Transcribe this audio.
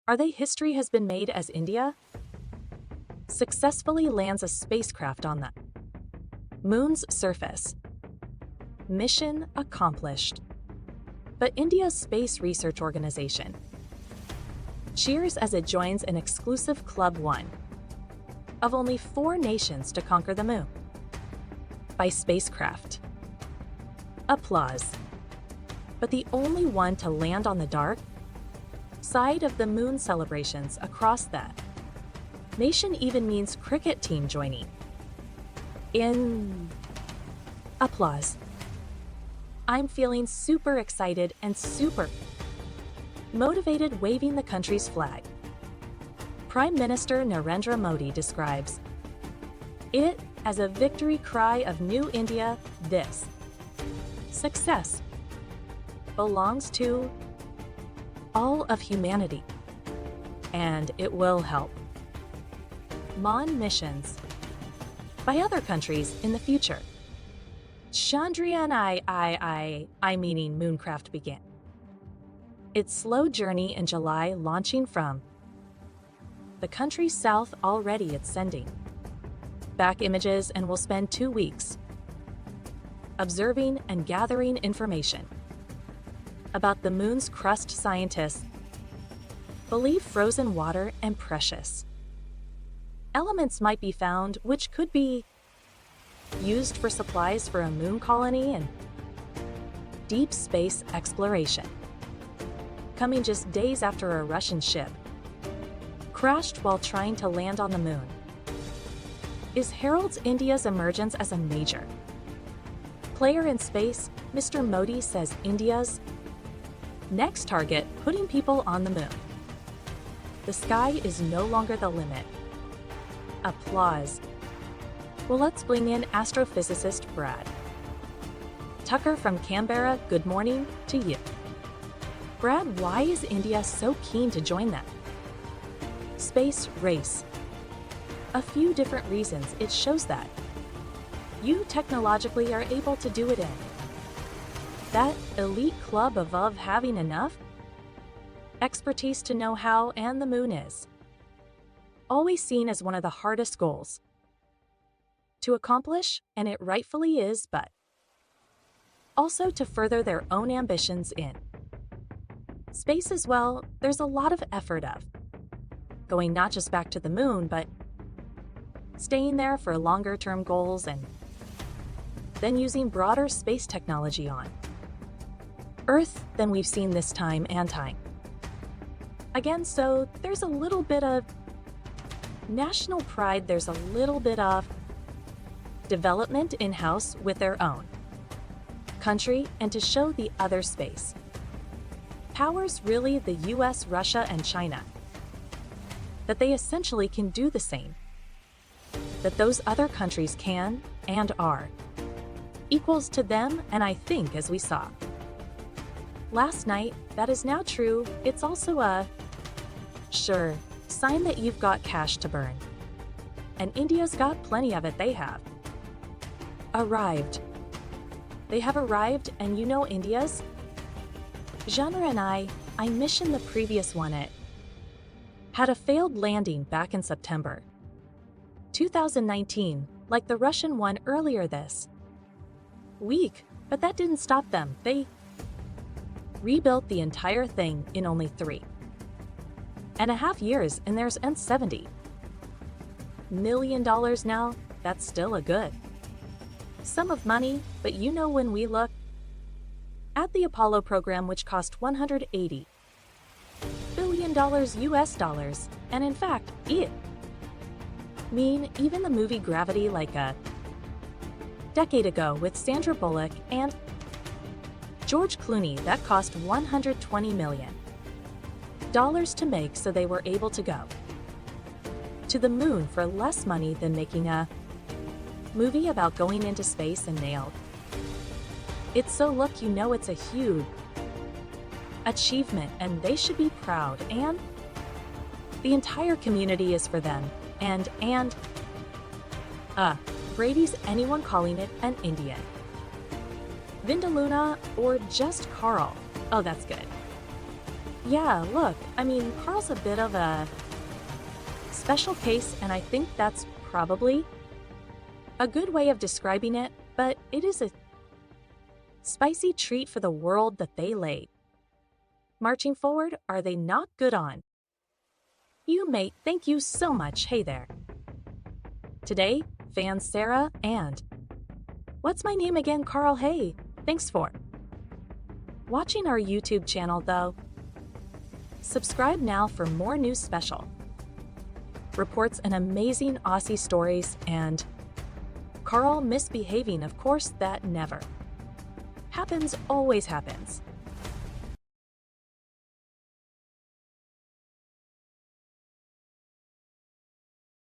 Are they history has been made as India successfully lands a spacecraft on the moon's surface. Mission accomplished. But India's space research organization cheers as it joins an exclusive Club 1 of only 4 nations to conquer the moon by spacecraft. Applause. But the only one to land on the dark side of the moon celebrations across the nation even means cricket team joining in applause. I'm feeling super excited and super motivated waving the country's flag. Prime Minister Narendra Modi describes it as a victory cry of New India. This success belongs to all of humanity, and it will help Moon missions by other countries in the future. Chandrayaan I meaning Mooncraft began its slow journey in July, launching from the country's south. Already it's sending back images and will spend 2 weeks observing and gathering information about the moon's crust. Scientists believe frozen water and precious elements might be found, which could be used for supplies for a moon colony and deep space exploration. Coming just days after a Russian ship crashed while trying to land on the moon, is heralds India's emergence as a major player in space. Mr. Modi says India's next target, putting people on the moon. The sky is no longer the limit. Applause. Well, let's bring in astrophysicist Brad Tucker from Canberra. Good morning to you. Brad, why is India so keen to join that space race? A few different reasons. It shows that you technologically are able to do it in that elite club above having enough expertise to know how, and the moon is always seen as one of the hardest goals to accomplish, and it rightfully is, but also to further their own ambitions in space as well. There's a lot of effort of going not just back to the moon, but staying there for longer-term goals and then using broader space technology on Earth than we've seen this time and time again. So there's a little bit of national pride, there's a little bit of development in-house with their own country, and to show the other space powers, really the US, Russia, and China, that they essentially can do the same, that those other countries can and are equals to them. And I think, as we saw last night, that is now true. It's also a sure sign that you've got cash to burn, and India's got plenty of it. They have arrived. They have arrived, and you know India's genre. And I missioned the previous one. It had a failed landing back in September 2019, like the Russian one earlier this week, but that didn't stop them. They rebuilt the entire thing in only 3.5 years, and there's $70 million now. That's still a good sum of money, but you know, when we look at the Apollo program, which cost $180 billion US dollars, and in fact, it mean even the movie Gravity, like a decade ago with Sandra Bullock and George Clooney, that cost $120 million to make, so they were able to go to the moon for less money than making a movie about going into space and nailed it. So look, you know, it's a huge achievement, and they should be proud, and the entire community is for them. And Brady's anyone calling it an Indian Vindaloo or just Carl. Oh, that's good. Yeah, look, Carl's a bit of a special case, and I think that's probably a good way of describing it, but it is a spicy treat for the world that they laid. Marching forward, are they not good on? You mate, thank you so much, hey there. Today, fans Sarah and what's my name again, Carl, hey, thanks for watching our YouTube channel though. Subscribe now for more news special. Reports and amazing Aussie stories and Carl misbehaving, of course, that never happens, always happens.